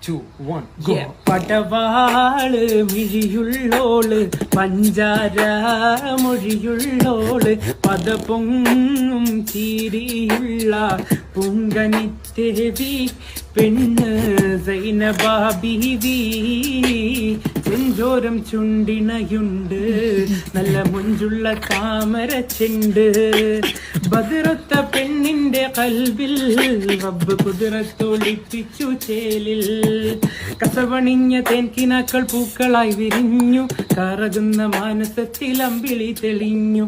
2 1 go. പടവാള് മിഴിയുള്ളോള് പഞ്ചാര മൊഴിയുള്ളോള് പദപൊങ്ങും ചീരിയുള്ള പുങ്കനിത്തേവി പെണ്ണ് സൈനബാ ബീവി ചെഞ്ചോരം ചുണ്ടിണയുണ്ട് നല്ല മുഞ്ചുള്ള താമര ചെണ്ട് ബദിറത്ത പെണ്ണിന്റെ കൽവിൽ റബ്ബ് കുതിരത്തൊളിപ്പിച്ചു ചേലിൽ കസവണിഞ്ഞ തേൻകിനാക്കൾ പൂക്കളായി വിരിഞ്ഞു കറകുന്ന മാനസത്തിൽ അമ്പിളി തെളിഞ്ഞു.